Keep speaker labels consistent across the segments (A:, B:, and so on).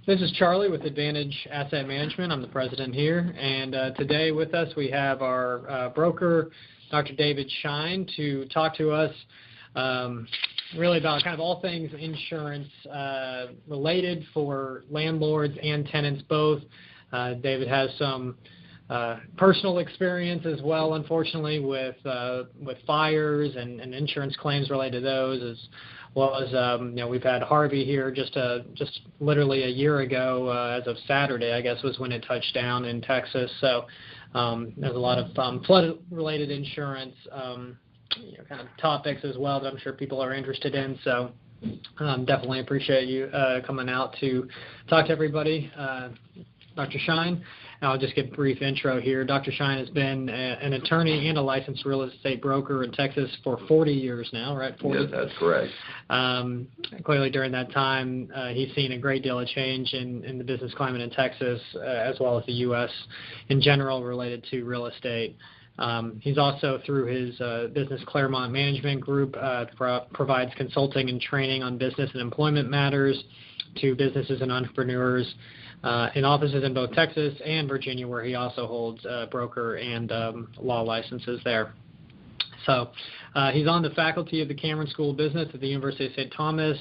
A: This is Charlie with Advantage Asset Management. I'm the president here, and today with us we have our broker, Dr. David Schein, to talk to us really about kind of all things insurance related for landlords and tenants both. David has some personal experience as well, unfortunately, with fires and insurance claims related to those, as well as we've had Harvey here just literally a year ago, as of Saturday, I guess, was when it touched down in Texas. So there's a lot of flood-related insurance kind of topics as well that I'm sure people are interested in. So definitely appreciate you coming out to talk to everybody. Dr. Schein. I'll just give a brief intro here. Dr. Schein has been an attorney and a licensed real estate broker in Texas for 40 years now, right? 40?
B: Yes, that's correct.
A: Clearly during that time, he's seen a great deal of change in the business climate in Texas, as well as the U.S. in general related to real estate. He's also, through his business Claremont Management Group, provides consulting and training on business and employment matters to businesses and entrepreneurs in offices in both Texas and Virginia, where he also holds broker and law licenses there. So he's on the faculty of the Cameron School of Business at the University of St. Thomas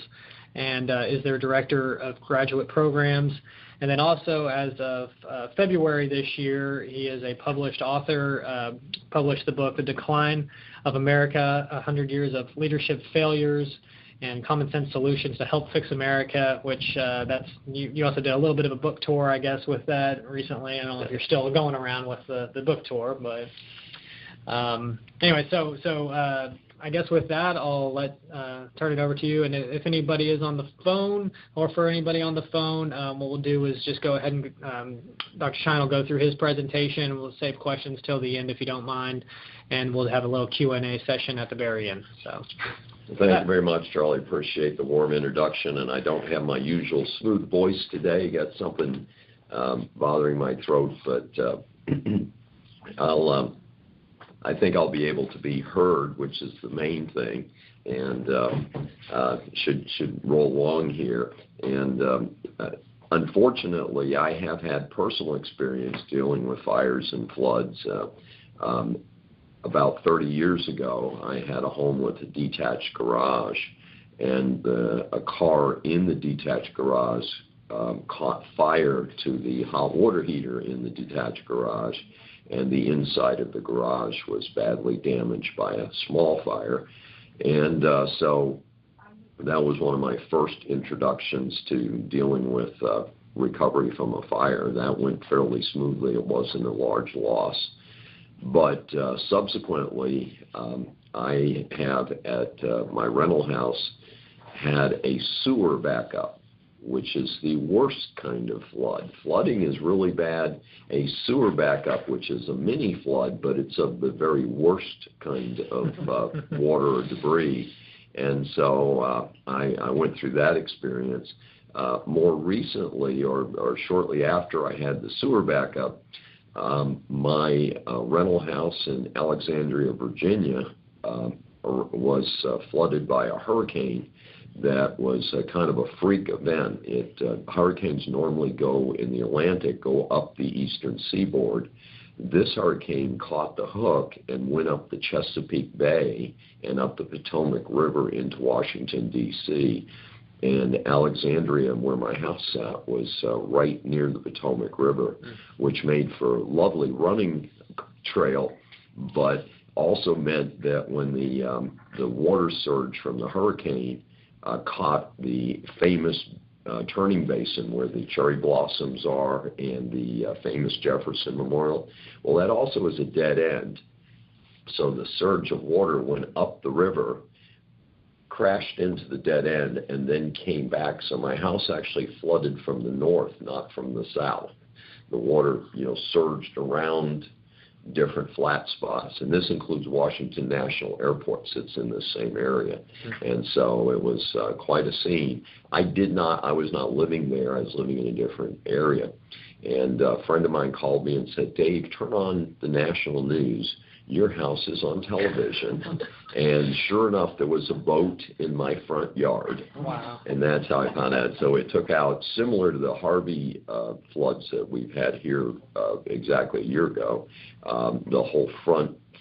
A: and is their director of graduate programs. And then also, as of February this year, he is a published author, published the book, The Decline of America, 100 Years of Leadership Failures and Common Sense Solutions to Help Fix America, which you also did a little bit of a book tour, I guess, with that recently. I don't know if you're still going around with the book tour, but anyway, so I guess with that, I'll turn it over to you. And if anybody is on the phone, or for anybody on the phone, what we'll do is just go ahead and Dr. Schein will go through his presentation. We'll save questions till the end if you don't mind, and we'll have a little Q&A session at the very end. So.
B: Thank you very much, Charlie. Appreciate the warm introduction. And I don't have my usual smooth voice today. Got something bothering my throat, but I think I'll be able to be heard, which is the main thing, and should roll along here. And unfortunately, I have had personal experience dealing with fires and floods. About 30 years ago, I had a home with a detached garage, and a car in the detached garage caught fire to the hot water heater in the detached garage, and the inside of the garage was badly damaged by a small fire. And so that was one of my first introductions to dealing with recovery from a fire. That went fairly smoothly. It wasn't a large loss. But subsequently, I have at my rental house had a sewer backup, which is the worst kind of flood. Flooding is really bad. A sewer backup, which is a mini flood, but it's of the very worst kind of water or debris. And so I went through that experience. More recently, or shortly after I had the sewer backup, my rental house in Alexandria, Virginia, was flooded by a hurricane. That was kind of a freak event. Hurricanes normally go in the Atlantic, go up the eastern seaboard. This hurricane caught the hook and went up the Chesapeake Bay and up the Potomac River into Washington, D.C. And Alexandria, where my house sat, was right near the Potomac River, which made for a lovely running trail, but also meant that when the water surge from the hurricane caught the famous turning basin where the cherry blossoms are and the famous Jefferson Memorial, well, that also is a dead end. So the surge of water went up the river, crashed into the dead end, and then came back. So my house actually flooded from the north, not from the south. The water, surged around different flat spots, and this includes Washington National Airport, sits in the same area. And so it was quite a scene. I was not living there. I was living in a different area. And a friend of mine called me and said, "Dave, turn on the national news your house is on television. And sure enough, there was a boat in my front yard.
A: Wow.
B: And that's how I found out. So it took out, similar to the Harvey floods that we've had here exactly a year ago, the whole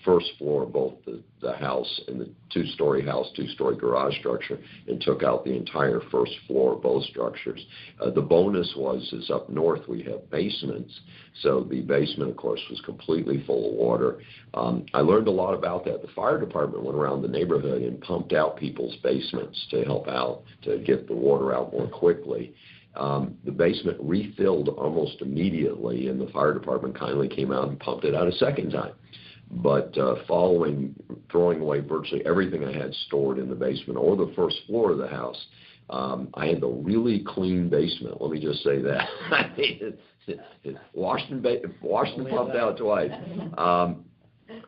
B: first floor of both the house and the two-story house, two-story garage structure, and took out the entire first floor of both structures. The bonus is up north we have basements, so the basement, of course, was completely full of water. I learned a lot about that. The fire department went around the neighborhood and pumped out people's basements to help out, to get the water out more quickly. The basement refilled almost immediately, and the fire department kindly came out and pumped it out a second time. But throwing away virtually everything I had stored in the basement or the first floor of the house, I had a really clean basement. Let me just say that. It washed and pumped out twice.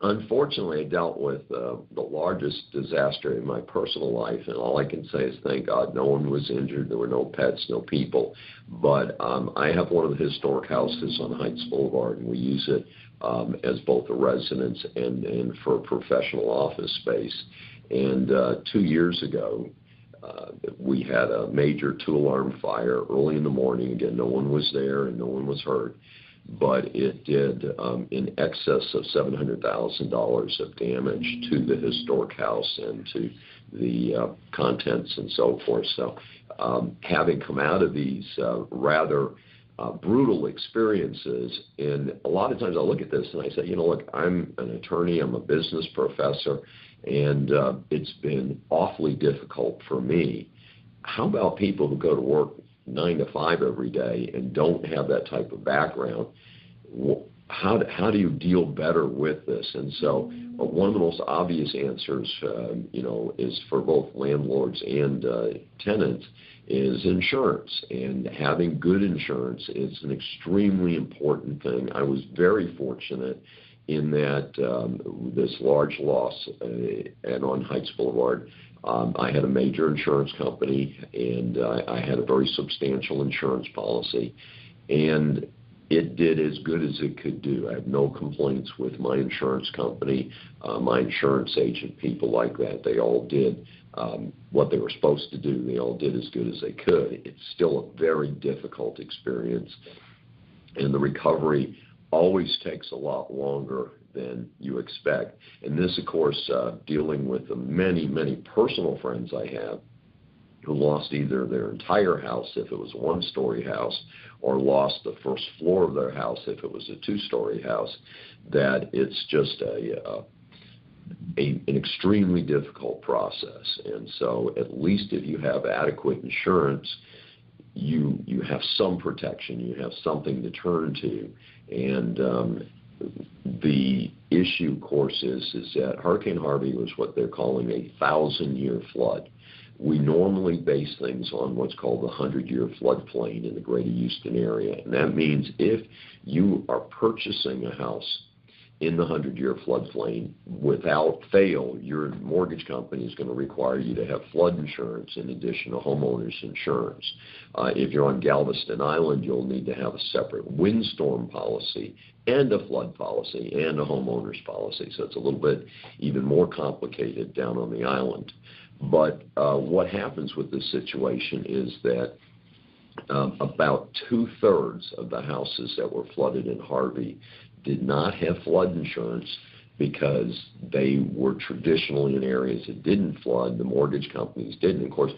B: Unfortunately, I dealt with the largest disaster in my personal life, and all I can say is thank God no one was injured. There were no pets, no people. But I have one of the historic houses on Heights Boulevard, and we use it as both a residence and for professional office space. And 2 years ago, we had a major two-alarm fire early in the morning. Again, no one was there and no one was hurt. But it did in excess of $700,000 of damage to the historic house and to the contents and so forth. So having come out of these rather brutal experiences, and a lot of times I look at this and I say, look, I'm an attorney, I'm a business professor, and it's been awfully difficult for me. How about people who go to work 9 to 5 every day and don't have that type of background? How do you deal better with this? And so one of the most obvious answers, is for both landlords and tenants is insurance. And having good insurance is an extremely important thing. I was very fortunate in that this large loss and on Heights Boulevard, I had a major insurance company, and I had a very substantial insurance policy, and it did as good as it could do. I have no complaints with my insurance company, my insurance agent, people like that. They all did what they were supposed to do. They all did as good as they could. It's still a very difficult experience, and the recovery always takes a lot longer than you expect. And this, of course, dealing with the many, many personal friends I have who lost either their entire house if it was a one-story house or lost the first floor of their house if it was a two-story house, that it's just an extremely difficult process. And so at least if you have adequate insurance, you have some protection, you have something to turn to. And the issue, of course, is that Hurricane Harvey was what they're calling a 1,000-year flood. We normally base things on what's called the 100-year floodplain in the greater Houston area. And that means if you are purchasing a house in the 100-year floodplain, without fail, your mortgage company is going to require you to have flood insurance in addition to homeowners insurance. If you're on Galveston Island, you'll need to have a separate windstorm policy and a flood policy and a homeowners policy. So it's a little bit even more complicated down on the island. But what happens with this situation is that about 2/3 of the houses that were flooded in Harvey did not have flood insurance because they were traditionally in areas that didn't flood. The mortgage companies didn't. Of course,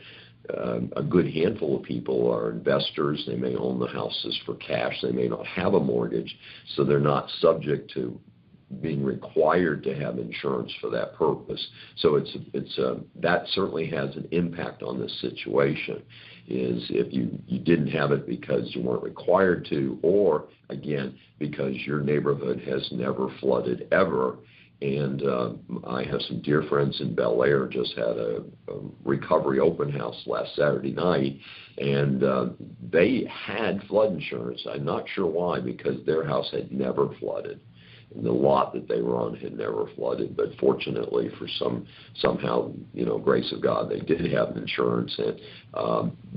B: a good handful of people are investors. They may own the houses for cash. They may not have a mortgage, so they're not subject to being required to have insurance for that purpose. So that certainly has an impact on this situation, is if you didn't have it because you weren't required to, or again, because your neighborhood has never flooded ever. And I have some dear friends in Bel Air, just had a recovery open house last Saturday night, and they had flood insurance. I'm not sure why, because their house had never flooded. And the lot that they were on had never flooded, but fortunately for somehow, grace of God, they did have insurance. And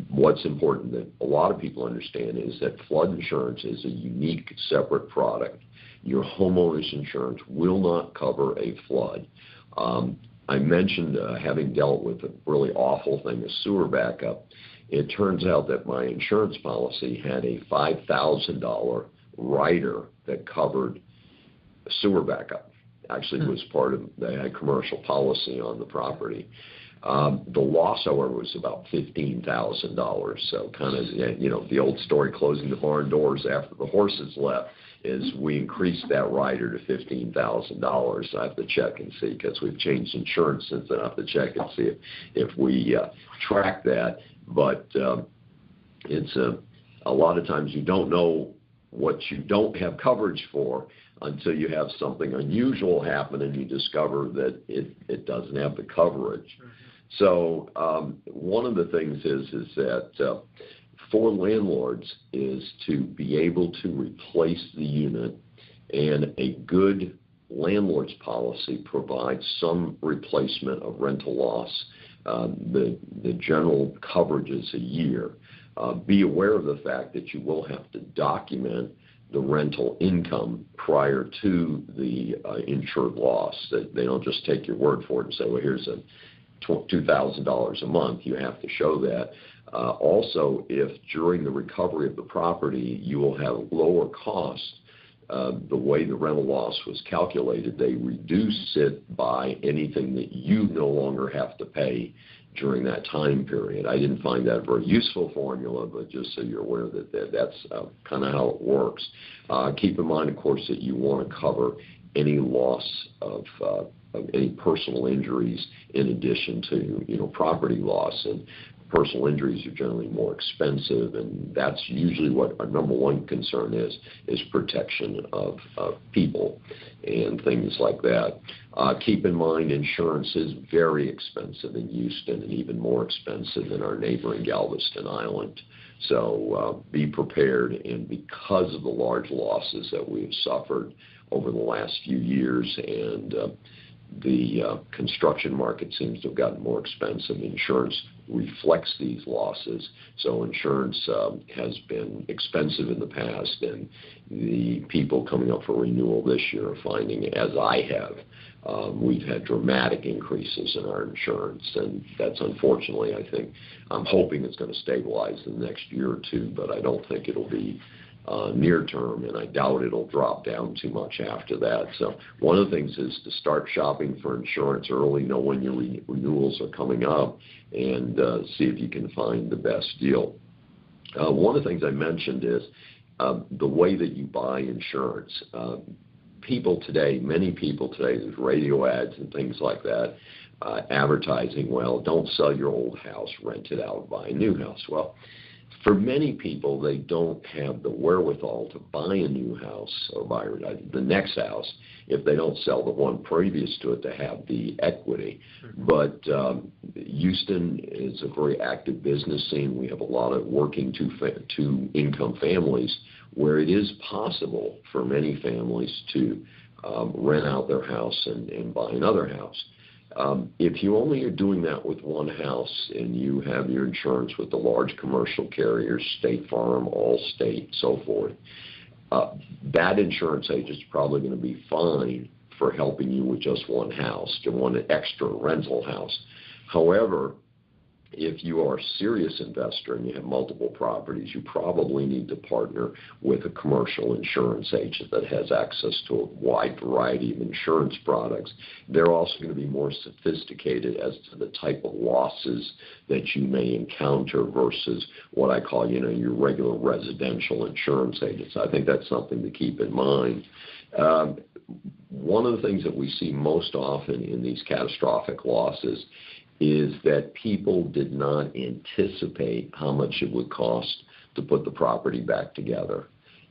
B: what's important that a lot of people understand is that flood insurance is a unique, separate product. your homeowner's insurance will not cover a flood. I mentioned having dealt with a really awful thing, a sewer backup. It turns out that my insurance policy had a $5,000 rider that covered a sewer backup. Actually, it was part of, they had commercial policy on the property. The loss, however, was about $15,000. So kind of, you know, the old story, closing the barn doors after the horses left, is we increased that rider to $15,000. I have to check and see, because we've changed insurance since then. I have to check and see if we track that. But it's a lot of times you don't know what you don't have coverage for until you have something unusual happen and you discover that it doesn't have the coverage. So one of the things is that for landlords is to be able to replace the unit, and a good landlord's policy provides some replacement of rental loss. The general coverage is a year. Be aware of the fact that you will have to document the rental income prior to the insured loss. That they don't just take your word for it and say, well, here's a $2,000 a month. You have to show that. Also, if during the recovery of the property you will have lower costs, the way the rental loss was calculated, they reduce it by anything that you no longer have to pay during that time period. I didn't find that a very useful formula, but just so you're aware that that's kind of how it works. Keep in mind, of course, that you want to cover any loss of any personal injuries in addition to, you know, property loss. And personal injuries are generally more expensive, and that's usually what our number one concern is protection of people and things like that. Keep in mind, insurance is very expensive in Houston and even more expensive in our neighboring Galveston Island. So be prepared, and because of the large losses that we have suffered over the last few years, and the construction market seems to have gotten more expensive, insurance reflects these losses. So insurance has been expensive in the past, and the people coming up for renewal this year are finding, as I have, we've had dramatic increases in our insurance, and that's unfortunately, I think, I'm hoping it's going to stabilize in the next year or two, but I don't think it'll be near term, and I doubt it'll drop down too much after that. So one of the things is to start shopping for insurance early, know when your renewals are coming up, and see if you can find the best deal. One of the things I mentioned is the way that you buy insurance. People today, many people today, there's radio ads and things like that, advertising, well, don't sell your old house, rent it out, buy a new house. Well, for many people, they don't have the wherewithal to buy a new house or buy the next house if they don't sell the one previous to it to have the equity. But Houston is a very active business scene. We have a lot of working two-income families where it is possible for many families to rent out their house and buy another house. If you only are doing that with one house and you have your insurance with the large commercial carriers, State Farm, Allstate, so forth, that insurance agent is probably going to be fine for helping you with just one house, to one extra rental house. However, if you are a serious investor and you have multiple properties, you probably need to partner with a commercial insurance agent that has access to a wide variety of insurance products. They're also going to be more sophisticated as to the type of losses that you may encounter versus what I call, you know, your regular residential insurance agents. I think that's something to keep in mind. One of the things that we see most often in these catastrophic losses is that people did not anticipate how much it would cost to put the property back together.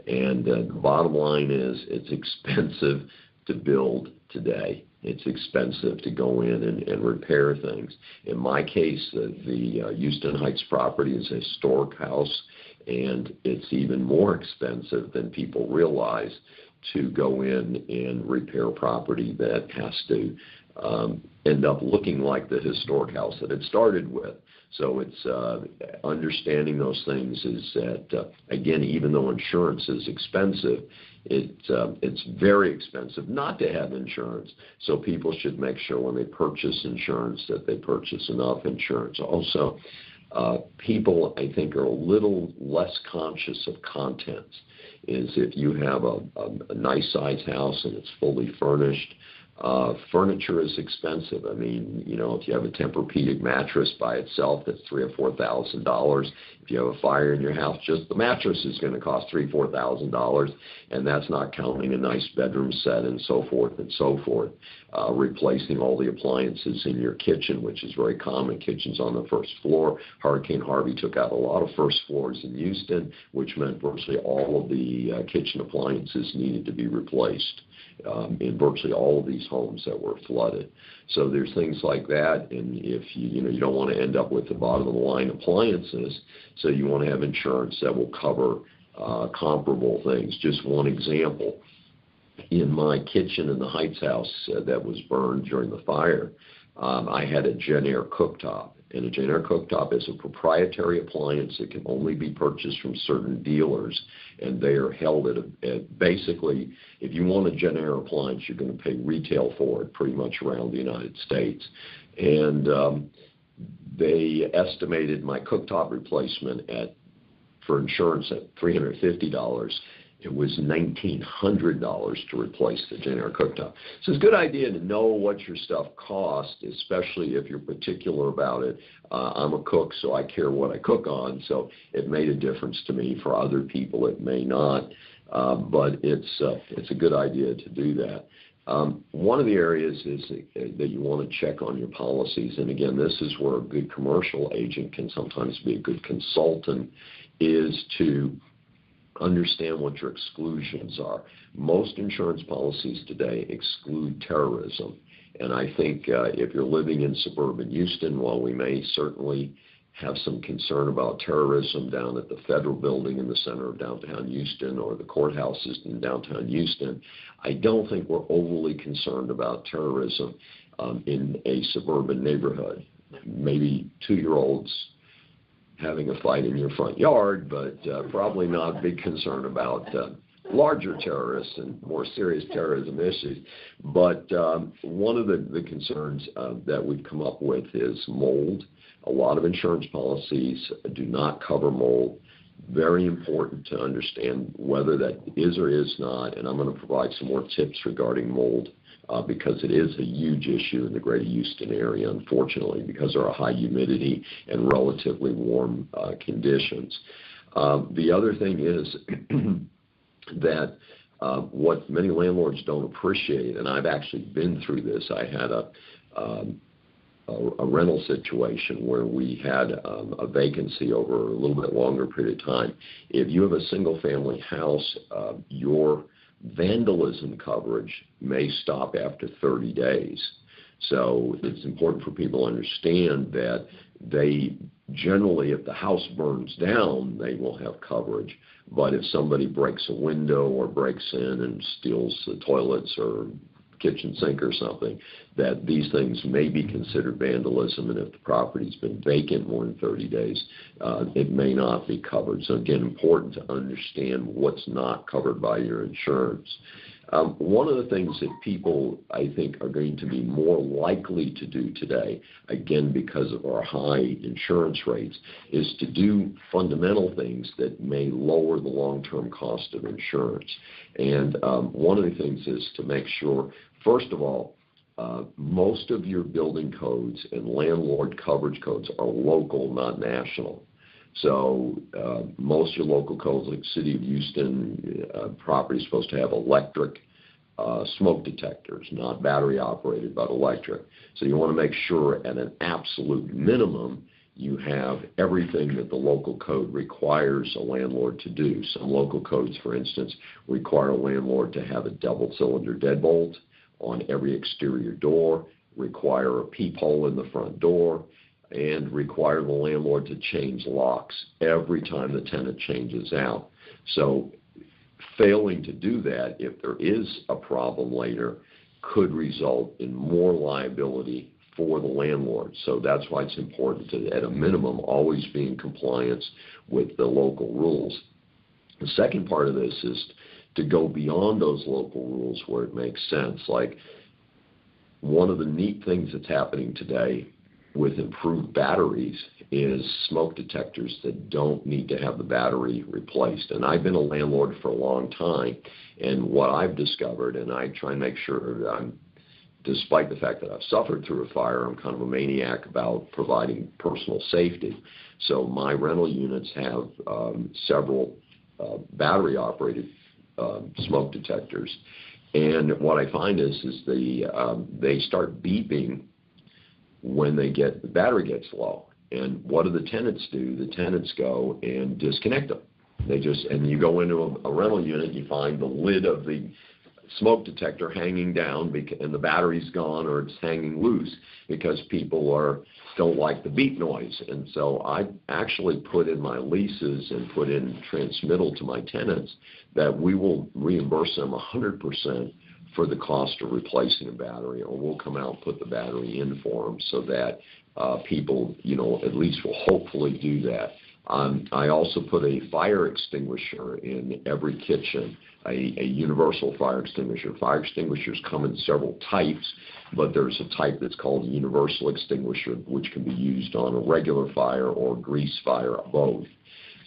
B: And the bottom line is it's expensive to build today. It's expensive to go in and repair things. In my case, the Houston Heights property is a historic house, and it's even more expensive than people realize to go in and repair property that has to end up looking like the historic house that it started with. So it's understanding those things is that, again, even though insurance is expensive, it's very expensive not to have insurance. So people should make sure when they purchase insurance that they purchase enough insurance. Also, people, I think, are a little less conscious of contents. Is if you have a nice size house and it's fully furnished, furniture is expensive. I mean, if you have a Tempur-Pedic mattress by itself, that's $3,000 or $4,000. If you have a fire in your house, just the mattress is going to cost $3,000 or $4,000, and that's not counting a nice bedroom set and so forth and so forth. Replacing all the appliances in your kitchen, which is very common. Kitchen's on the first floor. Hurricane Harvey took out a lot of first floors in Houston, which meant virtually all of the kitchen appliances needed to be replaced in virtually all of these homes that were flooded. So there's things like that, and if you don't want to end up with the bottom of the line appliances, so you want to have insurance that will cover comparable things. Just one example, in my kitchen in the Heights house that was burned during the fire, I had a Schein cooktop. And a Schein cooktop is a proprietary appliance that can only be purchased from certain dealers, and they are held at basically, if you want a Schein appliance, you're going to pay retail for it pretty much around the United States. And they estimated my cooktop replacement for insurance at $350. It was $1,900 to replace the Schein cooktop. So it's a good idea to know what your stuff costs, especially if you're particular about it. I'm a cook, so I care what I cook on, so it made a difference to me. For other people, it may not, but it's a good idea to do that. One of the areas is that you want to check on your policies, and again, this is where a good commercial agent can sometimes be a good consultant, is to understand what your exclusions are. Most insurance policies today exclude terrorism. And I think if you're living in suburban Houston, while we may certainly have some concern about terrorism down at the federal building in the center of downtown Houston or the courthouses in downtown Houston, I don't think we're overly concerned about terrorism in a suburban neighborhood. Maybe 2-year-olds having a fight in your front yard, but probably not a big concern about larger terrorists and more serious terrorism issues. But one of the concerns that we've come up with is mold. A lot of insurance policies do not cover mold. Very important to understand whether that is or is not, and I'm going to provide some more tips regarding mold because it is a huge issue in the greater Houston area, unfortunately, because there are high humidity and relatively warm conditions. The other thing is that what many landlords don't appreciate, and I've actually been through this. I had a rental situation where we had a vacancy over a little bit longer period of time. If you have a single-family house, your vandalism coverage may stop after 30 days. So it's important for people to understand that they generally, if the house burns down, they will have coverage. But if somebody breaks a window or breaks in and steals the toilets or kitchen sink or something, that these things may be considered vandalism, and if the property's been vacant more than 30 days, it may not be covered. So again, important to understand what's not covered by your insurance. One of the things that people, I think, are going to be more likely to do today, again because of our high insurance rates, is to do fundamental things that may lower the long-term cost of insurance. And one of the things is to make sure, first of all, most of your building codes and landlord coverage codes are local, not national. So most of your local codes, like City of Houston, property is supposed to have electric smoke detectors, not battery operated, but electric. So you want to make sure at an absolute minimum you have everything that the local code requires a landlord to do. Some local codes, for instance, require a landlord to have a double cylinder deadbolt on every exterior door, require a peephole in the front door, and require the landlord to change locks every time the tenant changes out. So failing to do that, if there is a problem later, could result in more liability for the landlord. So that's why it's important to, at a minimum, always be in compliance with the local rules. The second part of this is to go beyond those local rules where it makes sense. Like, one of the neat things that's happening today with improved batteries is smoke detectors that don't need to have the battery replaced. And I've been a landlord for a long time, and what I've discovered, and I try and make sure that I'm, despite the fact that I've suffered through a fire, I'm kind of a maniac about providing personal safety. So my rental units have several battery-operated smoke detectors. And what I find is they start beeping when the battery gets low. And what do the tenants do? The tenants go and disconnect them. And you go into a rental unit, you find the lid of the smoke detector hanging down, and the battery's gone, or it's hanging loose because people don't like the beep noise. And so I actually put in my leases and put in transmittal to my tenants that we will reimburse them 100% for the cost of replacing a battery, or we'll come out and put the battery in for them, so that people, at least will hopefully do that. I also put a fire extinguisher in every kitchen, a universal fire extinguisher. Fire extinguishers come in several types, but there's a type that's called a universal extinguisher, which can be used on a regular fire or grease fire, both.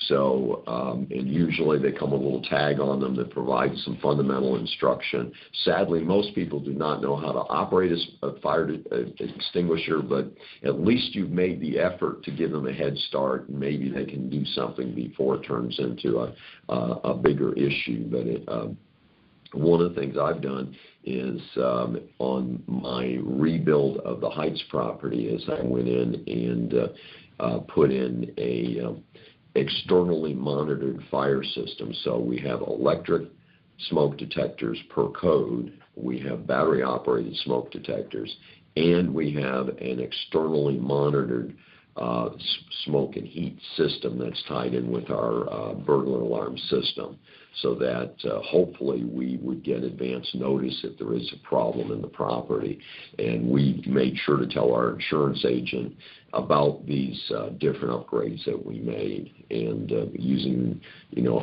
B: So, and usually they come with a little tag on them that provides some fundamental instruction. Sadly, most people do not know how to operate a fire extinguisher, but at least you've made the effort to give them a head start, and maybe they can do something before it turns into a bigger issue. But one of the things I've done is on my rebuild of the Heights property is I went in and put in a externally monitored fire system. So we have electric smoke detectors per code, we have battery operated smoke detectors, and we have an externally monitored smoke and heat system that's tied in with our burglar alarm system, so that hopefully we would get advance notice if there is a problem in the property. And we made sure to tell our insurance agent about these different upgrades that we made, and using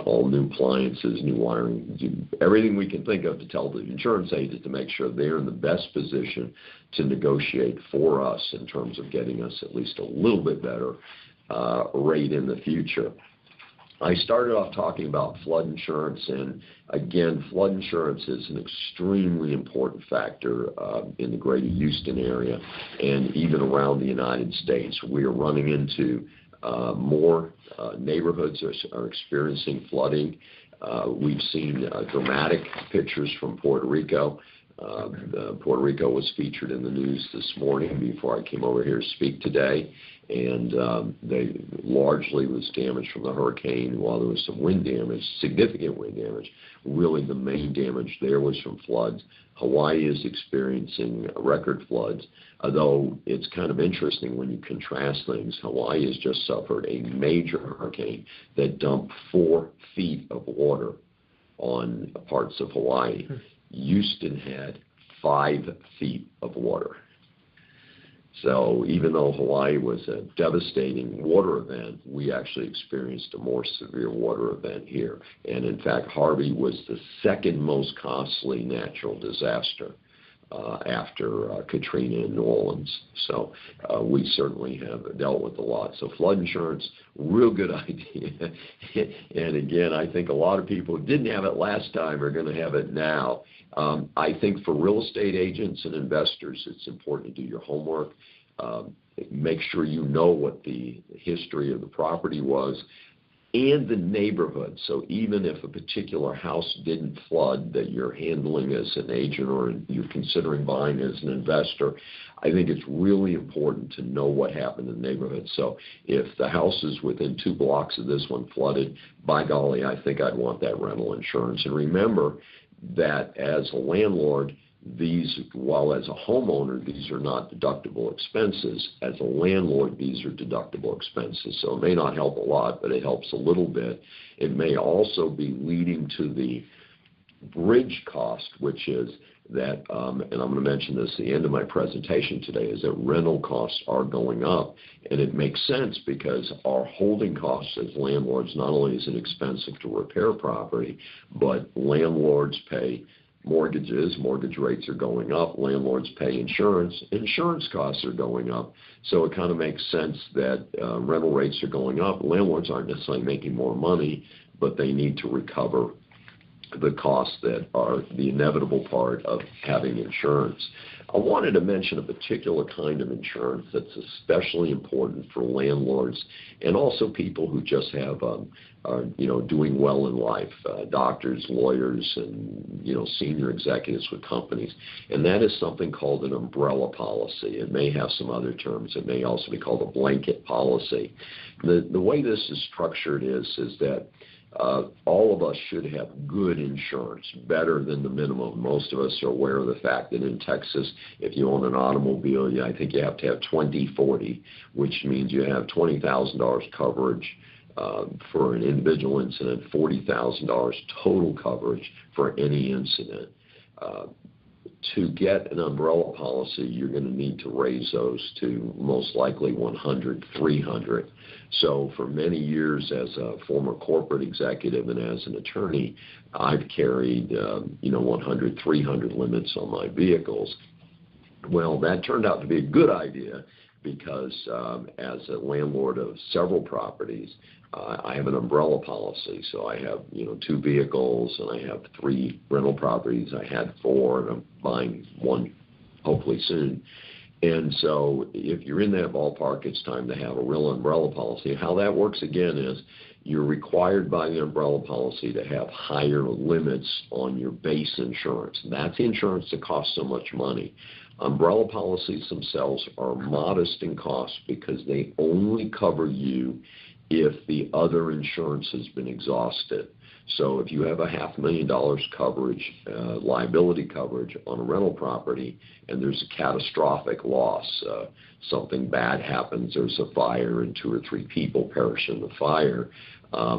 B: all new appliances, new wiring, everything we can think of to tell the insurance agent to make sure they're in the best position to negotiate for us in terms of getting us at least a little bit better rate in the future. I started off talking about flood insurance, and again, flood insurance is an extremely important factor in the greater Houston area and even around the United States. We are running into more neighborhoods are experiencing flooding. We've seen dramatic pictures from Puerto Rico. Puerto Rico was featured in the news this morning before I came over here to speak today, and they largely was damaged from the hurricane. While there was some wind damage, significant wind damage, really the main damage there was from floods. Hawaii is experiencing record floods, although it's kind of interesting when you contrast things. Hawaii has just suffered a major hurricane that dumped 4 feet of water on parts of Hawaii. Houston had 5 feet of water. So even though Hawaii was a devastating water event, we actually experienced a more severe water event here. And in fact, Harvey was the second most costly natural disaster after Katrina in New Orleans. So we certainly have dealt with a lot. So flood insurance, real good idea. And again, I think a lot of people who didn't have it last time are going to have it now. I think for real estate agents and investors, it's important to do your homework. Make sure you know what the history of the property was and the neighborhood. So even if a particular house didn't flood that you're handling as an agent or you're considering buying as an investor, I think it's really important to know what happened in the neighborhood. So if the house is within 2 blocks of this one flooded, by golly, I think I'd want that rental insurance. And remember that as a landlord, while as a homeowner, these are not deductible expenses, as a landlord, these are deductible expenses. So it may not help a lot, but it helps a little bit. It may also be leading to the bridge cost, which is that, and I'm going to mention this at the end of my presentation today, is that rental costs are going up. And it makes sense because our holding costs as landlords, not only is it expensive to repair property, but landlords pay mortgages, mortgage rates are going up, landlords pay insurance, insurance costs are going up. So it kind of makes sense that rental rates are going up. Landlords aren't necessarily making more money, but they need to recover the costs that are the inevitable part of having insurance. I wanted to mention a particular kind of insurance that's especially important for landlords and also people who just have, doing well in life, doctors, lawyers, and, senior executives with companies. And that is something called an umbrella policy. It may have some other terms. It may also be called a blanket policy. The way this is structured is that all of us should have good insurance, better than the minimum. Most of us are aware of the fact that in Texas, if you own an automobile, I think you have to have 20/40, which means you have $20,000 coverage for an individual incident, $40,000 total coverage for any incident. To get an umbrella policy, you're going to need to raise those to most likely 100, 300. So for many years as a former corporate executive and as an attorney, I've carried, 100, 300 limits on my vehicles. Well, that turned out to be a good idea because as a landlord of several properties, I have an umbrella policy. So I have, 2 vehicles and I have 3 rental properties. I had 4 and I'm buying 1 hopefully soon. And so if you're in that ballpark, it's time to have a real umbrella policy. How that works again is you're required by the umbrella policy to have higher limits on your base insurance. That's the insurance that costs so much money. Umbrella policies themselves are modest in cost because they only cover you if the other insurance has been exhausted. So if you have a $500,000 coverage, liability coverage on a rental property, and there's a catastrophic loss, something bad happens, there's a fire and 2 or 3 people perish in the fire,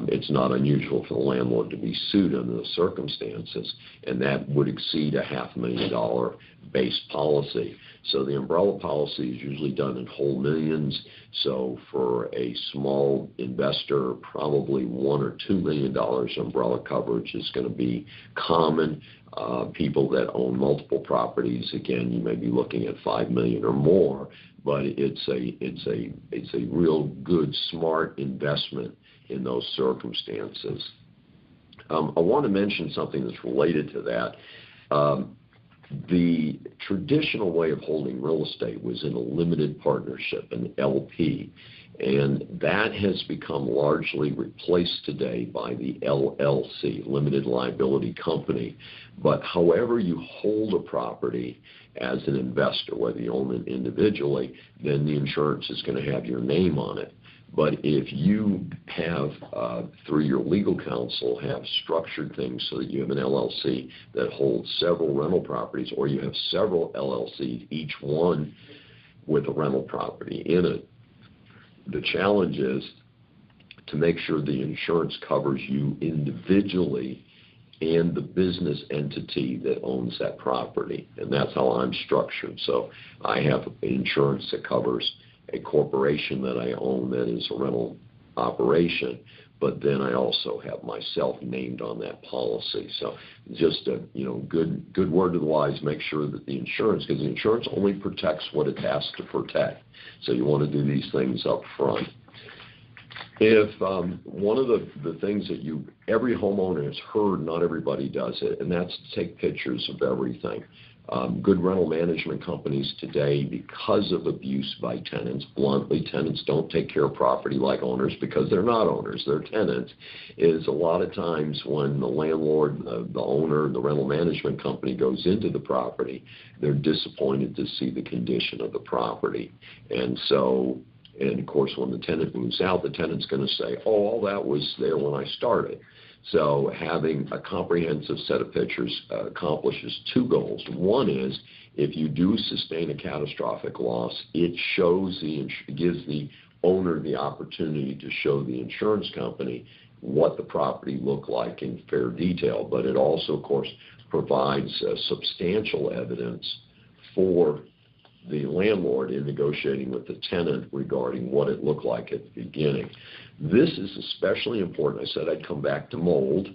B: it's not unusual for the landlord to be sued under those circumstances, and that would exceed a $500,000 base policy. So the umbrella policy is usually done in whole millions. So for a small investor, probably $1 or $2 million umbrella coverage is going to be common. People that own multiple properties, again, you may be looking at $5 million or more, but it's a real good, smart investment in those circumstances. I want to mention something that's related to that. The traditional way of holding real estate was in a limited partnership, an LP, and that has become largely replaced today by the LLC, limited liability company. But however you hold a property as an investor, whether you own it individually, then the insurance is going to have your name on it. But if you have, through your legal counsel, have structured things so that you have an LLC that holds several rental properties, or you have several LLCs, each one with a rental property in it, the challenge is to make sure the insurance covers you individually and the business entity that owns that property. And that's how I'm structured. So I have insurance that covers a corporation that I own that is a rental operation, but then I also have myself named on that policy. So just a good word to the wise, make sure that the insurance, because the insurance only protects what it has to protect. So you want to do these things up front. If one of the things that every homeowner has heard, not everybody does it, and that's to take pictures of everything. Good rental management companies today, because of abuse by tenants, bluntly, tenants don't take care of property like owners because they're not owners, they're tenants, is a lot of times when the landlord, the owner, the rental management company goes into the property, they're disappointed to see the condition of the property. And of course, when the tenant moves out, the tenant's going to say, oh, all that was there when I started. So having a comprehensive set of pictures accomplishes 2 goals. One is, if you do sustain a catastrophic loss, it gives the owner the opportunity to show the insurance company what the property looked like in fair detail, but it also, of course, provides substantial evidence for the landlord in negotiating with the tenant regarding what it looked like at the beginning. This is especially important. I said I'd come back to mold.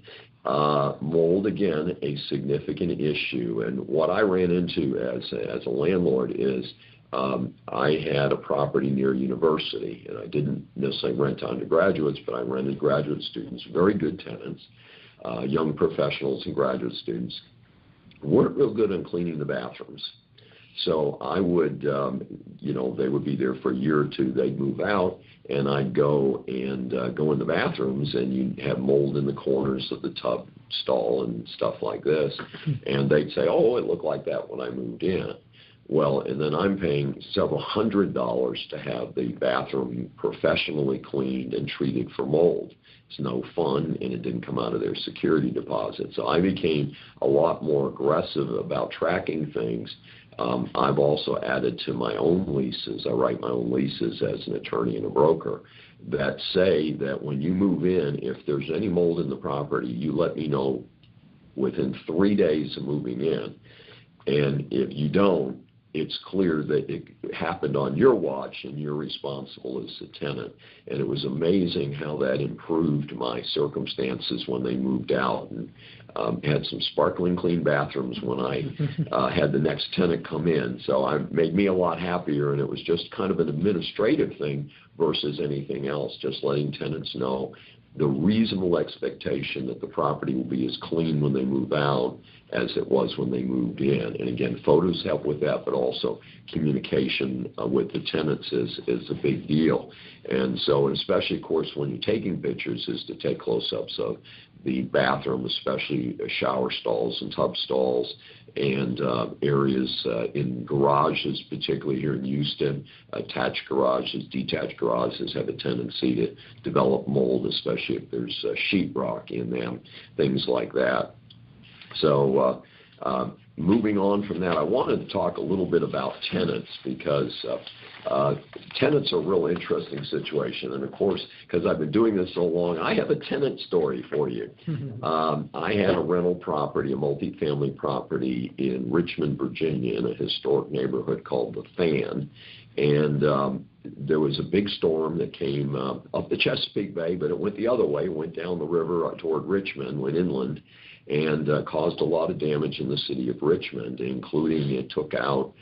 B: Mold, again, a significant issue. And what I ran into as a landlord is I had a property near university, and I didn't necessarily rent to undergraduates, but I rented graduate students, very good tenants, young professionals and graduate students, weren't real good on cleaning the bathrooms. So I would, they would be there for a year or two, they'd move out, and I'd go in the bathrooms, and you'd have mold in the corners of the tub stall and stuff like this, and they'd say, oh, it looked like that when I moved in. Well, and then I'm paying several $100s to have the bathroom professionally cleaned and treated for mold. It's no fun, and it didn't come out of their security deposit. So I became a lot more aggressive about tracking things. I've also added to my own leases. I write my own leases as an attorney and a broker that say that when you move in, if there's any mold in the property, you let me know within 3 days of moving in. And if you don't, it's clear that it happened on your watch and you're responsible as the tenant. And it was amazing how that improved my circumstances when they moved out, and had some sparkling clean bathrooms when I had the next tenant come in. So it made me a lot happier, and it was just kind of an administrative thing versus anything else, just letting tenants know the reasonable expectation that the property will be as clean when they move out as it was when they moved in. And again, photos help with that, but also communication with the tenants is a big deal. And so, especially, of course, when you're taking pictures, is to take close-ups of the bathroom, especially shower stalls and tub stalls, and areas in garages, particularly here in Houston. Attached garages, detached garages have a tendency to develop mold, especially if there's sheetrock in them, things like that. So moving on from that, I wanted to talk a little bit about tenants, because tenants are a real interesting situation. And of course, because I've been doing this so long, I have a tenant story for you. I had a rental property, a multifamily property in Richmond, Virginia, in a historic neighborhood called The Fan. And there was a big storm that came up the Chesapeake Bay, but it went the other way, went down the river toward Richmond, went inland, and caused a lot of damage in the city of Richmond, including it took out,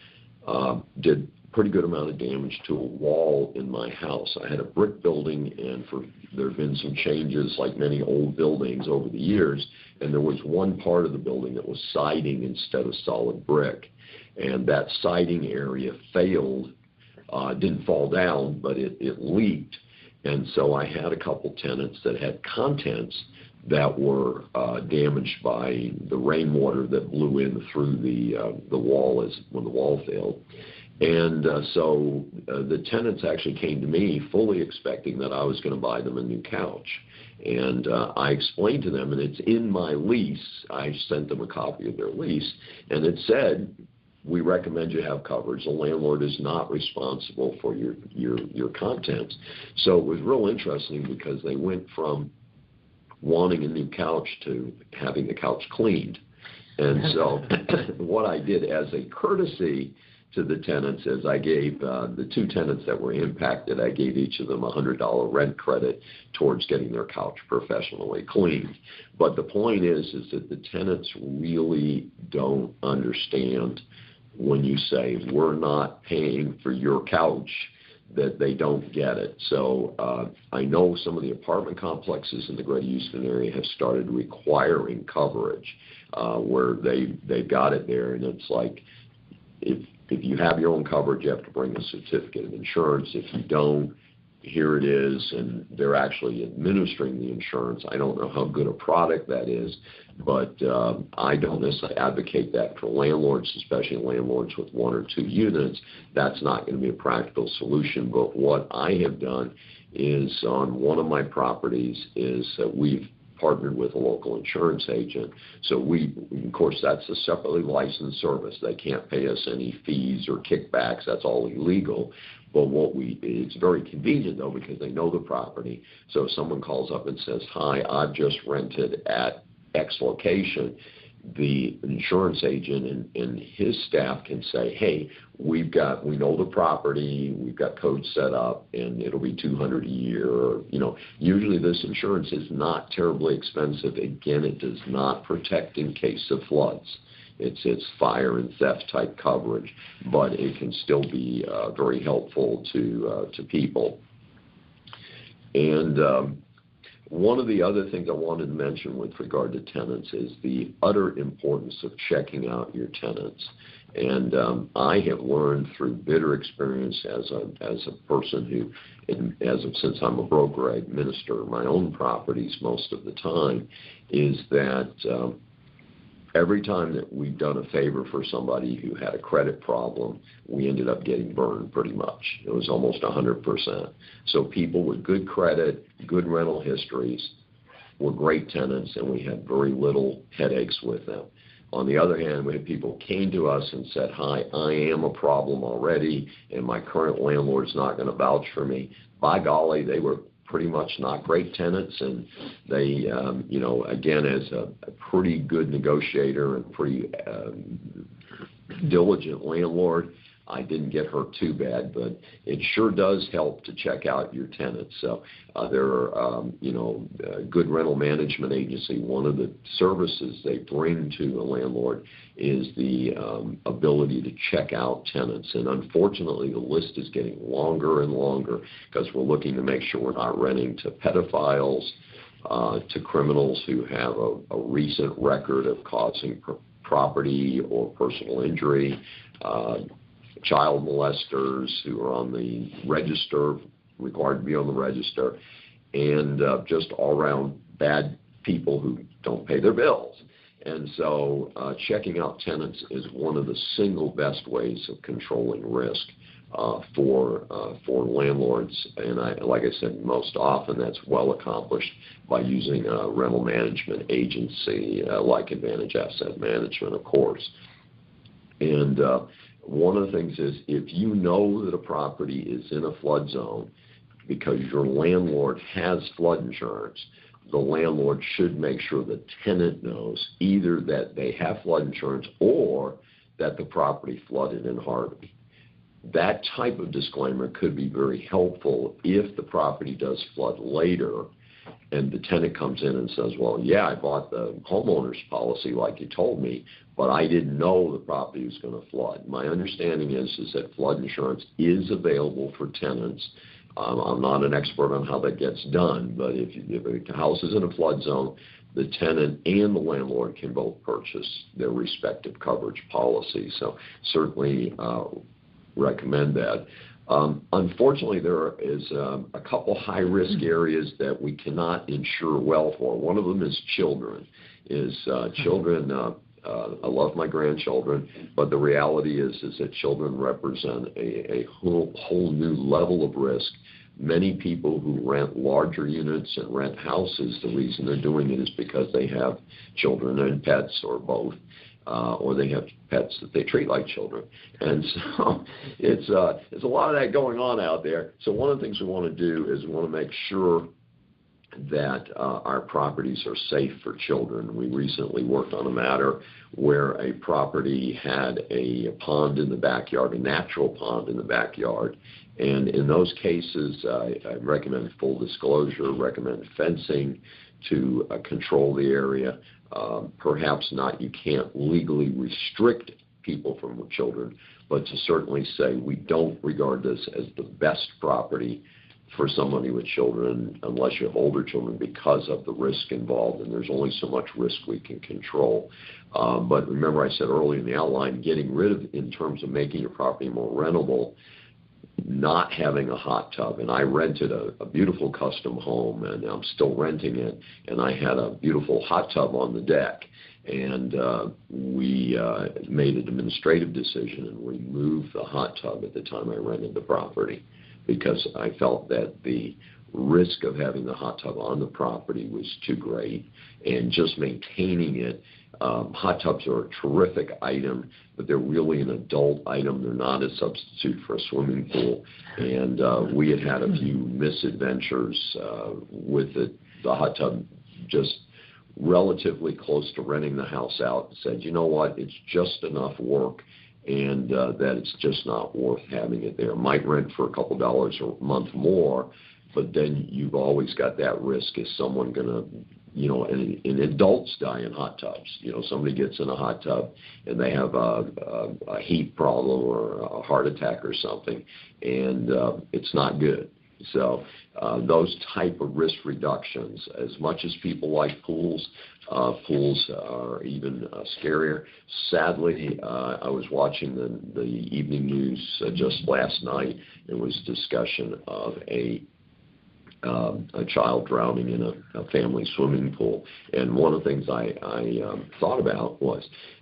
B: did a pretty good amount of damage to a wall in my house. I had a brick building, and there have been some changes, like many old buildings over the years, and there was one part of the building that was siding instead of solid brick. And that siding area failed, didn't fall down, but it leaked. And so I had a couple tenants that had contents that were damaged by the rainwater that blew in through the wall when the wall failed. And so the tenants actually came to me fully expecting that I was going to buy them a new couch. And I explained to them, and it's in my lease, I sent them a copy of their lease, and it said, we recommend you have coverage. The landlord is not responsible for your contents. So it was real interesting, because they went from wanting a new couch to having the couch cleaned. And so what I did as a courtesy to the tenants is I gave the two tenants that were impacted, I gave each of them a $100 rent credit towards getting their couch professionally cleaned. But the point is that the tenants really don't understand when you say we're not paying for your couch, that they don't get it. So I know some of the apartment complexes in the Greater Houston area have started requiring coverage, where they've got it there, and it's like, if you have your own coverage, you have to bring a certificate of insurance. If you don't, here it is, and they're actually administering the insurance. I don't know how good a product that is, but I don't necessarily advocate that for landlords, especially landlords with 1 or 2 units. That's not going to be a practical solution. But what I have done is, on one of my properties, is we've partnered with a local insurance agent. So of course, that's a separately licensed service. They can't pay us any fees or kickbacks. That's all illegal. But it's very convenient though, because they know the property. So if someone calls up and says, "Hi, I've just rented at X location," the insurance agent and his staff can say, "Hey, we know the property, we've got codes set up, and it'll be $200 a year." Or, usually this insurance is not terribly expensive. Again, it does not protect in case of floods. It's fire and theft type coverage, but it can still be very helpful to people. And one of the other things I wanted to mention with regard to tenants is the utter importance of checking out your tenants. And I have learned through bitter experience as a person who, since I'm a broker, I administer my own properties most of the time, is that every time that we've done a favor for somebody who had a credit problem, we ended up getting burned pretty much. It was almost 100%. So people with good credit, good rental histories were great tenants, and we had very little headaches with them. On the other hand, we had people who came to us and said, "Hi, I am a problem already, and my current landlord's not going to vouch for me." By golly, they were pretty much not great tenants, and they, again, as a pretty good negotiator and pretty diligent landlord, I didn't get hurt too bad, but it sure does help to check out your tenants. So there are, good rental management agency, one of the services they bring to a landlord is the ability to check out tenants. And unfortunately, the list is getting longer and longer because we're looking to make sure we're not renting to pedophiles, to criminals who have a recent record of causing property or personal injury, child molesters who are on the register, required to be on the register, and just all around bad people who don't pay their bills. And so checking out tenants is one of the single best ways of controlling risk for landlords. And like I said, most often that's well accomplished by using a rental management agency like Advantage Asset Management, of course. And one of the things is, if you know that a property is in a flood zone because your landlord has flood insurance, the landlord should make sure the tenant knows either that they have flood insurance or that the property flooded in Harvey. That type of disclaimer could be very helpful if the property does flood later and the tenant comes in and says, "Well, yeah, I bought the homeowner's policy like you told me, but I didn't know the property was going to flood." My understanding is that flood insurance is available for tenants. I'm not an expert on how that gets done, but if the house is in a flood zone, the tenant and the landlord can both purchase their respective coverage policy. So certainly recommend that. Unfortunately, there is a couple high-risk areas that we cannot insure well for. One of them is children. I love my grandchildren, but the reality is that children represent a whole new level of risk. Many people who rent larger units and rent houses, the reason they're doing it is because they have children and pets or both. Or they have pets that they treat like children. And so it's a lot of that going on out there. So one of the things we want to do is we want to make sure that our properties are safe for children. We recently worked on a matter where a property had a pond in the backyard, a natural pond in the backyard. And in those cases, I recommend full disclosure, recommend fencing to control the area. Perhaps not, you can't legally restrict people from children, but to certainly say we don't regard this as the best property for somebody with children unless you have older children because of the risk involved, and there's only so much risk we can control. But remember I said earlier in the outline, getting rid of, in terms of making your property more rentable, not having a hot tub. And I rented a beautiful custom home, and I'm still renting it, and I had a beautiful hot tub on the deck. And we made an administrative decision and removed the hot tub at the time I rented the property because I felt that the risk of having the hot tub on the property was too great, and just maintaining it. Hot tubs are a terrific item, but they're really an adult item. They're not a substitute for a swimming pool. And we had a few misadventures with the hot tub, just relatively close to renting the house out, and said, you know what, it's just enough work, and that it's just not worth having it there. Might rent for a couple dollars a month more, but then you've always got that risk. Is someone going to, and adults die in hot tubs. Somebody gets in a hot tub and they have a heat problem or a heart attack or something, and it's not good. So those type of risk reductions, as much as people like pools, pools are even scarier. Sadly, I was watching the evening news just last night. There was discussion of a child drowning in a family swimming pool. And one of the things I thought about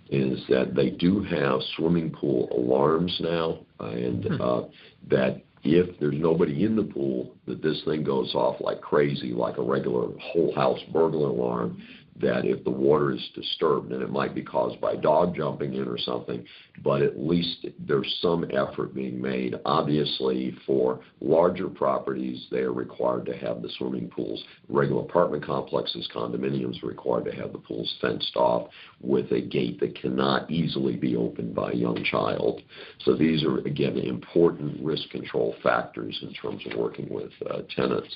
B: is that they do have swimming pool alarms now, and that if there's nobody in the pool, that this thing goes off like crazy, like a regular whole house burglar alarm, that if the water is disturbed, and it might be caused by a dog jumping in or something, but at least there's some effort being made. Obviously, for larger properties, they are required to have the swimming pools. Regular apartment complexes, condominiums, are required to have the pools fenced off with a gate that cannot easily be opened by a young child. So these are, again, important risk control factors in terms of working with tenants.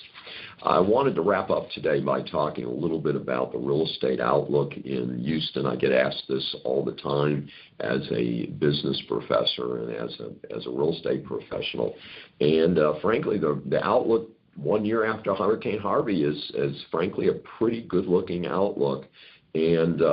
B: I wanted to wrap up today by talking a little bit about the real estate outlook in Houston. I get asked this all the time as a business professor and as a real estate professional. And frankly, the outlook 1 year after Hurricane Harvey is frankly a pretty good-looking outlook. And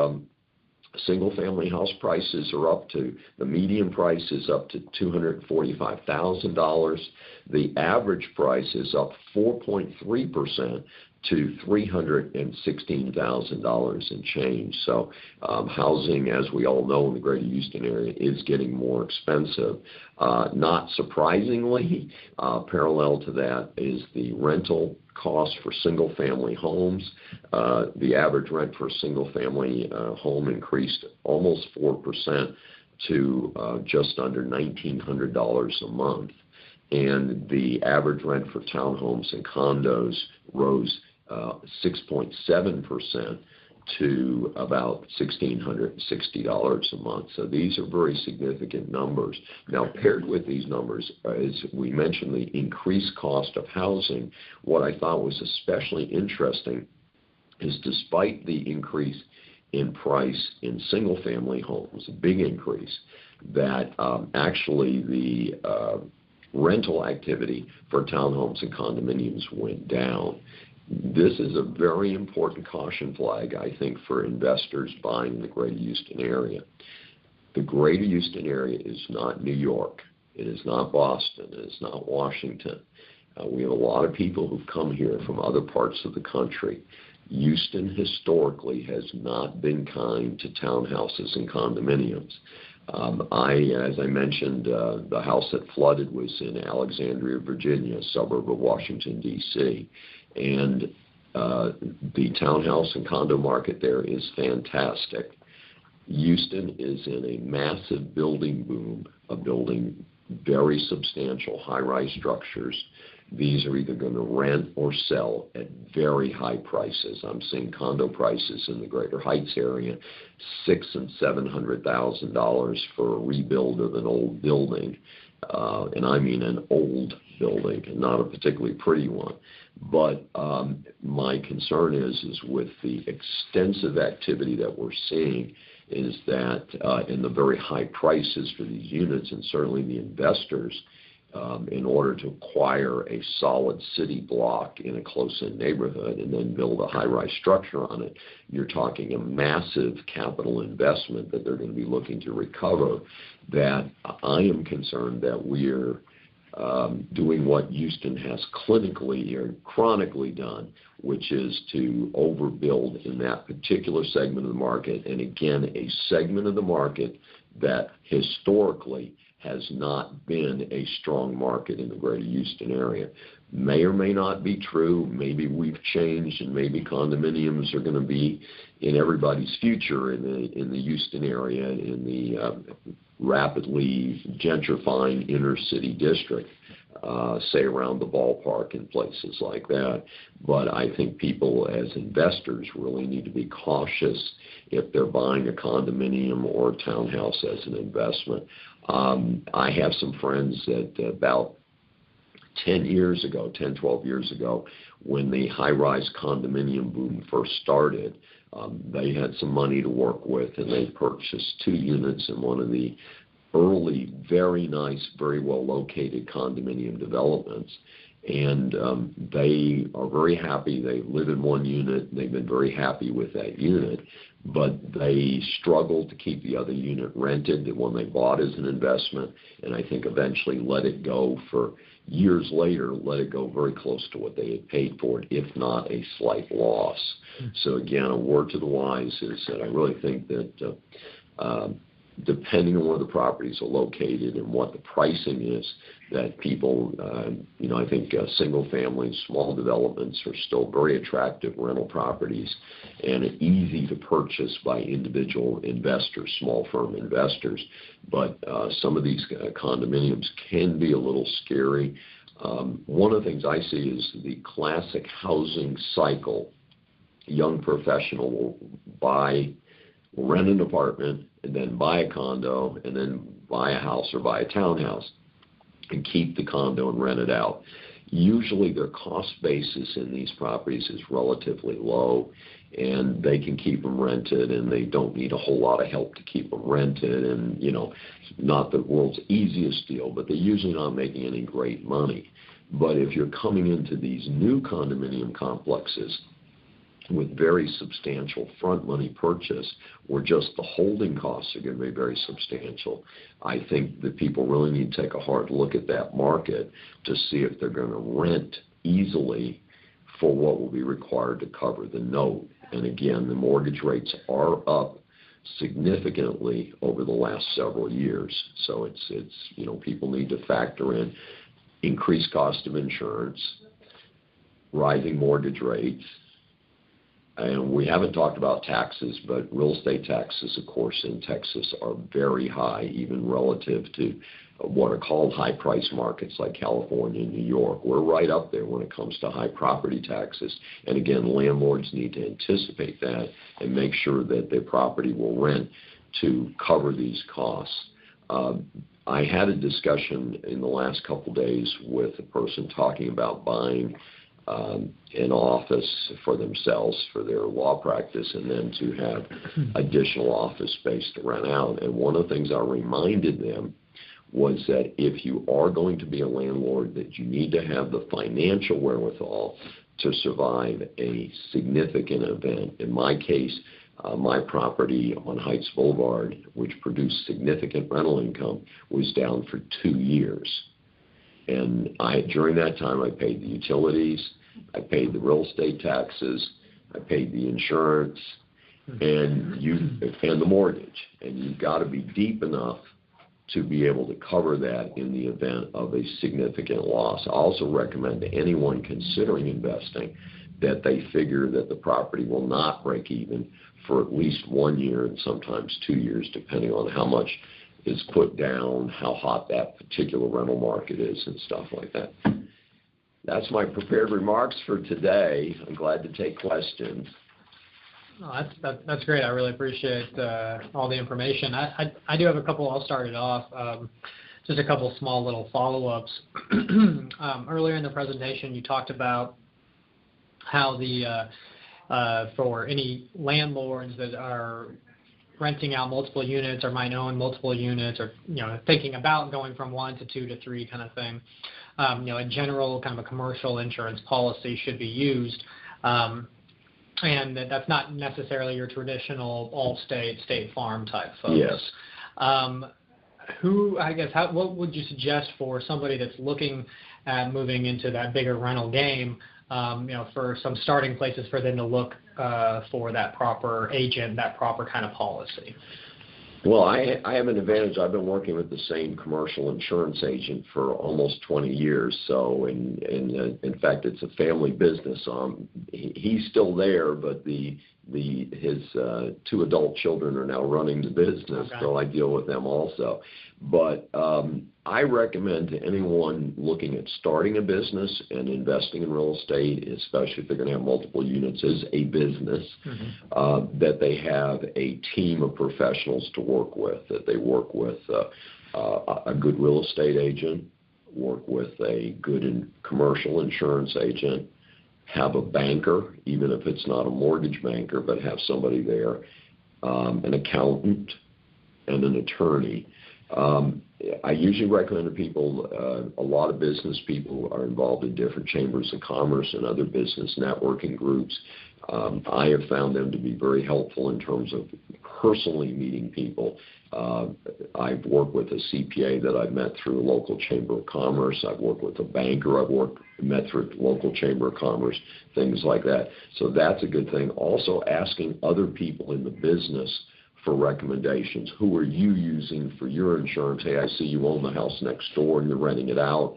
B: single-family house prices are up to, the median price is up to $245,000. The average price is up 4.3% to $316,000 and change. So housing, as we all know, in the greater Houston area is getting more expensive. Not surprisingly, parallel to that is the rental cost for single-family homes. The average rent for a single-family home increased almost 4% to just under $1,900 a month. And the average rent for townhomes and condos rose 6.7% to about $1,660 a month. So these are very significant numbers. Now, paired with these numbers, as we mentioned, the increased cost of housing, what I thought was especially interesting is despite the increase in price in single-family homes, a big increase, that actually the rental activity for townhomes and condominiums went down. This is a very important caution flag, I think, for investors buying in the greater Houston area. The greater Houston area is not New York. It is not Boston. It is not Washington. We have a lot of people who've come here from other parts of the country. Houston historically has not been kind to townhouses and condominiums. As I mentioned, the house that flooded was in Alexandria, Virginia, a suburb of Washington, D.C., and the townhouse and condo market there is fantastic. Houston is in a massive building boom, building very substantial high-rise structures. These are either going to rent or sell at very high prices. I'm seeing condo prices in the Greater Heights area, $600,000 and $700,000 for a rebuild of an old building, and I mean an old building, and not a particularly pretty one. But my concern is with the extensive activity that we're seeing, is that in the very high prices for these units, and certainly the investors, in order to acquire a solid city block in a close-in neighborhood and then build a high-rise structure on it, you're talking a massive capital investment that they're going to be looking to recover. That I am concerned that we're doing what Houston has clinically or chronically done, which is to overbuild in that particular segment of the market. And again, a segment of the market that historically has not been a strong market in the greater Houston area. may or may not be true. Maybe we've changed, and maybe condominiums are going to be in everybody's future in the Houston area, in the rapidly gentrifying inner city district, say around the ballpark and places like that. But I think people as investors really need to be cautious if they're buying a condominium or a townhouse as an investment. I have some friends that about 12 years ago, when the high-rise condominium boom first started, they had some money to work with, and they purchased 2 units in one of the early, very nice, very well-located condominium developments. And they are very happy. They live in 1 unit. They've been very happy with that unit, but they struggled to keep the other unit rented, the one they bought as an investment, and I think eventually let it go for years later, let it go very close to what they had paid for it, if not a slight loss. So again, a word to the wise is that I really think that depending on where the properties are located and what the pricing is, that people, I think single-family, small developments are still very attractive rental properties and easy to purchase by individual investors, small firm investors. But some of these condominiums can be a little scary. One of the things I see is the classic housing cycle. A young professional will rent an apartment and then buy a condo and then buy a house or buy a townhouse and keep the condo and rent it out. Usually their cost basis in these properties is relatively low, and they can keep them rented, and they don't need a whole lot of help to keep them rented. And, not the world's easiest deal, but they're usually not making any great money. But if you're coming into these new condominium complexes with very substantial front money purchase, where just the holding costs are going to be very substantial, I think that people really need to take a hard look at that market to see if they're going to rent easily for what will be required to cover the note. And again, the mortgage rates are up significantly over the last several years. So it's people need to factor in increased cost of insurance, rising mortgage rates. And we haven't talked about taxes, but real estate taxes, of course, in Texas are very high, even relative to what are called high-price markets like California and New York. We're right up there when it comes to high property taxes. And again, landlords need to anticipate that and make sure that their property will rent to cover these costs. I had a discussion in the last couple days with a person talking about buying an office for themselves, for their law practice, and then to have additional office space to rent out. And one of the things I reminded them was that if you are going to be a landlord, that you need to have the financial wherewithal to survive a significant event. In my case, my property on Heights Boulevard, which produced significant rental income, was down for 2 years. And during that time, I paid the utilities, I paid the real estate taxes, I paid the insurance, and the mortgage. And you've got to be deep enough to be able to cover that in the event of a significant loss. I also recommend to anyone considering investing that they figure that the property will not break even for at least 1 year and sometimes 2 years, depending on how much is put down, how hot that particular rental market is, and stuff like that. That's my prepared remarks for today. I'm glad to take questions.
A: Oh, that's great. I really appreciate all the information. I do have a couple. I'll start it off. Just a couple small little follow-ups. Earlier in the presentation, you talked about how for any landlords that are renting out multiple units or might own multiple units, or thinking about going from 1 to 2 to 3 kind of thing, a general kind of a commercial insurance policy should be used, and that's not necessarily your traditional Allstate, State Farm type folks.
B: Yes.
A: What would you suggest for somebody that's looking at moving into that bigger rental game? For some starting places for them to look for that proper agent, that proper kind of policy.
B: Well, I have an advantage. I've been working with the same commercial insurance agent for almost 20 years. So, in fact, it's a family business. He's still there, but his 2 adult children are now running the business,
A: Okay.
B: so I deal with them also. But I recommend to anyone looking at starting a business and investing in real estate, especially if they're going to have multiple units as a business, that they have a team of professionals to work with, that they work with a good real estate agent, work with a good commercial insurance agent, have a banker, even if it's not a mortgage banker, but have somebody there, an accountant, and an attorney. I usually recommend to people, a lot of business people are involved in different chambers of commerce and other business networking groups. I have found them to be very helpful in terms of personally meeting people. I've worked with a CPA that I've met through a local chamber of commerce. I've worked with a banker met through a local chamber of commerce, things like that. So that's a good thing. Also asking other people in the business for recommendations. Who are you using for your insurance? Hey, I see you own the house next door and you're renting it out.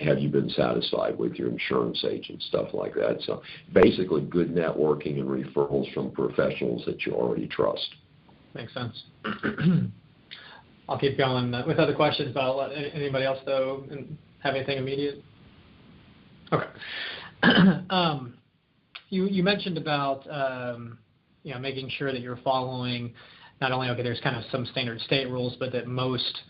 B: Have you been satisfied with your insurance agent? Stuff like that. So basically good networking and referrals from professionals that you already trust.
A: Makes sense. I'll keep going with other questions, but I'll let anybody else, though, have anything immediate? Okay. You mentioned about making sure that you're following not only, okay, there's kind of some standard state rules, but that most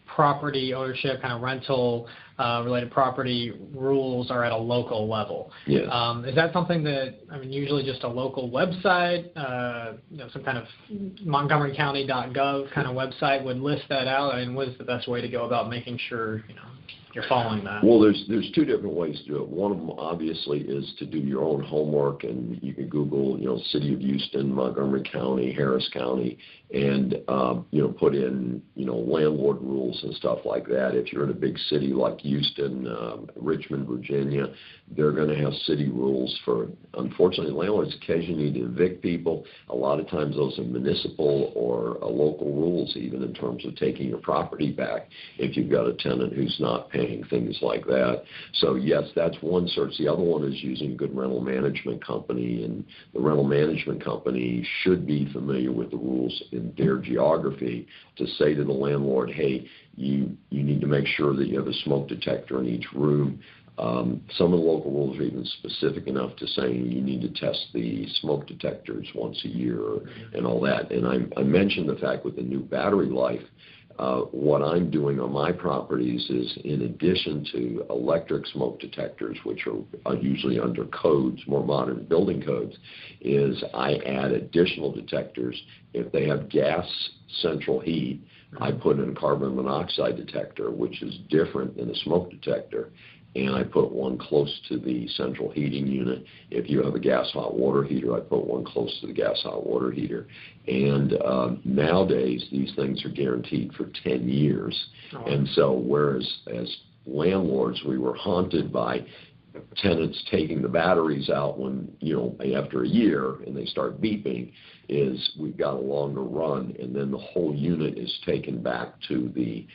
A: property ownership, kind of rental related property rules are at a local level.
B: Yes.
A: Is that something that, usually just a local website, some kind of montgomerycounty.gov kind of website would list that out? What is the best way to go about making sure, you're following that?
B: Well, there's 2 different ways to do it. One of them obviously is to do your own homework, and you can Google, City of Houston, Montgomery County, Harris County, and put in landlord rules and stuff like that. If you're in a big city like Houston, Richmond, Virginia, they're going to have city rules for, unfortunately, landlords occasionally need to evict people. A lot of times those are municipal or local rules, even in terms of taking your property back if you've got a tenant who's not paying, things like that. So yes, that's one search. The other one is using a good rental management company, and the rental management company should be familiar with the rules in their geography to say to the landlord, hey, you need to make sure that you have a smoke detector in each room. Some of the local rules are even specific enough to saying you need to test the smoke detectors once a year and all that. And I mentioned the fact with the new battery life, what I'm doing on my properties is, in addition to electric smoke detectors, which are usually under codes, more modern building codes, is I add additional detectors. If they have gas central heat, I put in a carbon monoxide detector, which is different than a smoke detector, and I put one close to the central heating unit. If you have a gas hot water heater, I put one close to the gas hot water heater. And nowadays, these things are guaranteed for 10 years. Oh. And so whereas as landlords, we were haunted by tenants taking the batteries out when, after a year and they start beeping, is we've got a longer run, and then the whole unit is taken back to the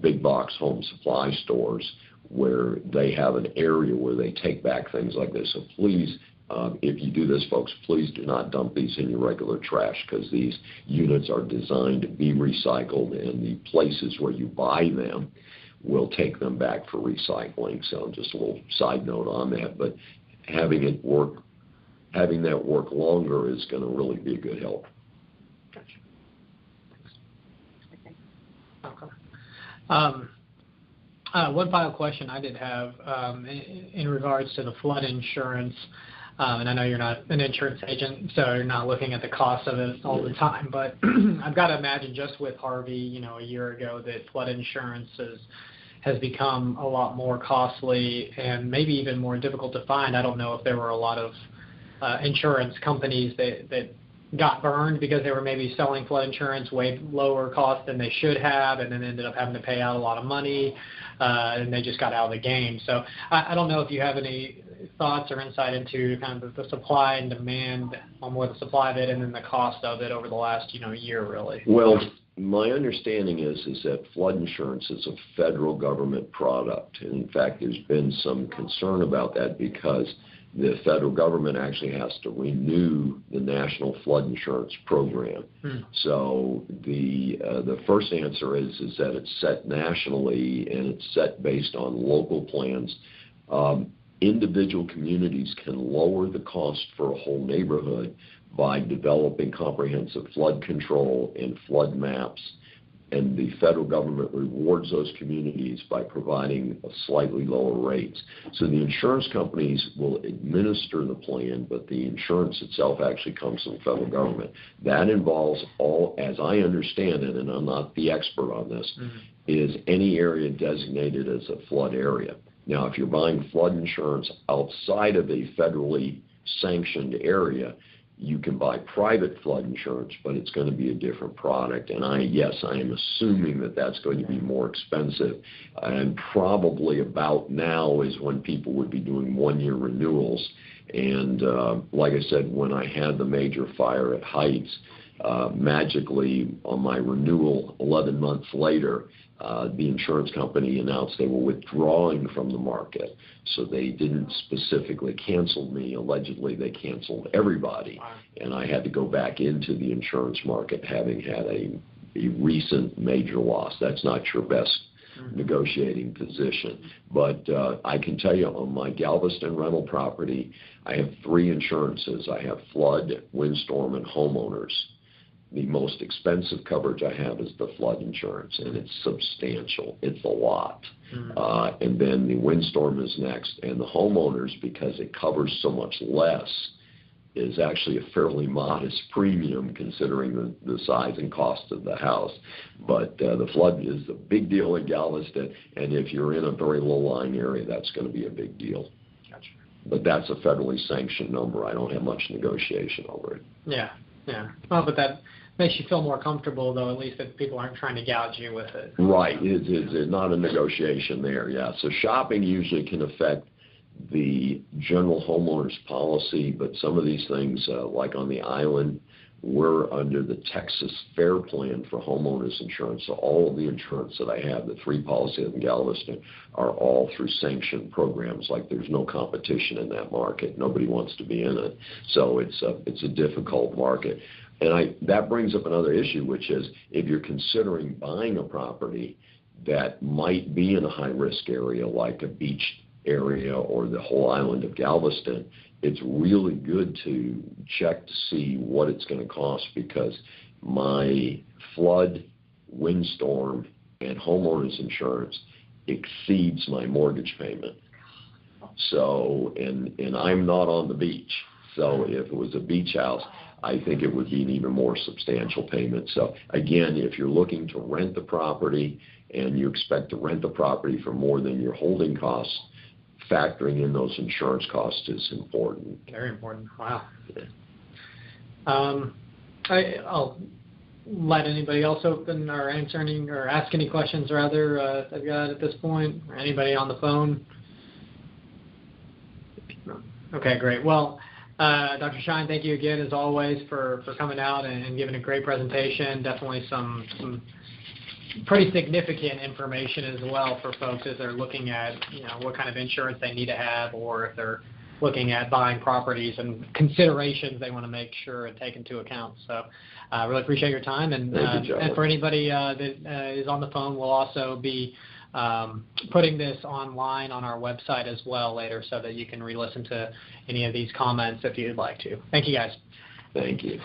B: big box home supply stores, where they have an area where they take back things like this. So please, if you do this, folks, please do not dump these in your regular trash, because these units are designed to be recycled, and the places where you buy them will take them back for recycling. So just a little side note on that, but having that work longer is going to really be a good help.
A: Gotcha. Okay. One final question I did have in regards to the flood insurance, and I know you're not an insurance agent, so you're not looking at the cost of it all the time, but I've got to imagine just with Harvey, a year ago, that flood insurance has become a lot more costly and maybe even more difficult to find. I don't know if there were a lot of insurance companies that got burned because they were maybe selling flood insurance way lower cost than they should have, and then ended up having to pay out a lot of money, and they just got out of the game. So I don't know if you have any thoughts or insight into kind of the supply and demand, on more the supply of it and then the cost of it over the last year, really?
B: Well, my understanding is that flood insurance is a federal government product. And in fact, there's been some concern about that because the federal government actually has to renew the National Flood Insurance Program. So the first answer is that it's set nationally, and it's set based on local plans. Individual communities can lower the cost for a whole neighborhood by developing comprehensive flood control and flood maps, and the federal government rewards those communities by providing slightly lower rates. So the insurance companies will administer the plan, but the insurance itself actually comes from the federal government. That involves all, as I understand it, and I'm not the expert on this, is any area designated as a flood area. Now, if you're buying flood insurance outside of a federally sanctioned area, you can buy private flood insurance, but it's going to be a different product. And I am assuming that that's going to be more expensive. And probably about now is when people would be doing one-year renewals. And like I said, when I had the major fire at Heights, magically on my renewal 11 months later, the insurance company announced they were withdrawing from the market. So they didn't specifically cancel me. Allegedly, they canceled everybody.
A: Wow.
B: And I had to go back into the insurance market having had a recent major loss. That's not your best negotiating position. But I can tell you on my Galveston rental property, I have 3 insurances. I have flood, windstorm, and homeowners. The most expensive coverage I have is the flood insurance, and it's substantial. It's a lot. And then the windstorm is next, and the homeowners, because it covers so much less, is actually a fairly modest premium considering the size and cost of the house. But the flood is a big deal in Galveston, and if you're in a very low-lying area, that's going to be a big deal.
A: Gotcha.
B: But that's a federally sanctioned number. I don't have much negotiation over it.
A: Yeah. Well, but that makes you feel more comfortable, though, at least that people aren't trying to gouge you with it.
B: Right. It's not a negotiation there, yeah. So shopping usually can affect the general homeowner's policy, but some of these things, like on the island, we're under the Texas Fair Plan for homeowners insurance. So all of the insurance that I have, the 3 policies in Galveston, are all through sanctioned programs. Like there's no competition in that market. Nobody wants to be in it. So it's a difficult market. And that brings up another issue, which is if you're considering buying a property that might be in a high-risk area like a beach area or the whole island of Galveston, it's really good to check to see what it's going to cost, because my flood, windstorm, and homeowners insurance exceeds my mortgage payment. So, and I'm not on the beach. So if it was a beach house, I think it would be an even more substantial payment. So again, if you're looking to rent the property and you expect to rent the property for more than your holding costs, factoring in those insurance costs is important.
A: Very important. Wow. Yeah. I'll let anybody else open or answer any or ask any questions rather they've got at this point, or anybody on the phone. Okay, great. Well, Dr. Schein, thank you again, as always, for coming out and giving a great presentation. Definitely some pretty significant information as well for folks as they're looking at, what kind of insurance they need to have, or if they're looking at buying properties and considerations they want to make sure and take into account. So I really appreciate your time. And for anybody that is on the phone, we'll also be putting this online on our website as well later, so that you can re-listen to any of these comments if you'd like to. Thank you, guys.
B: Thank you.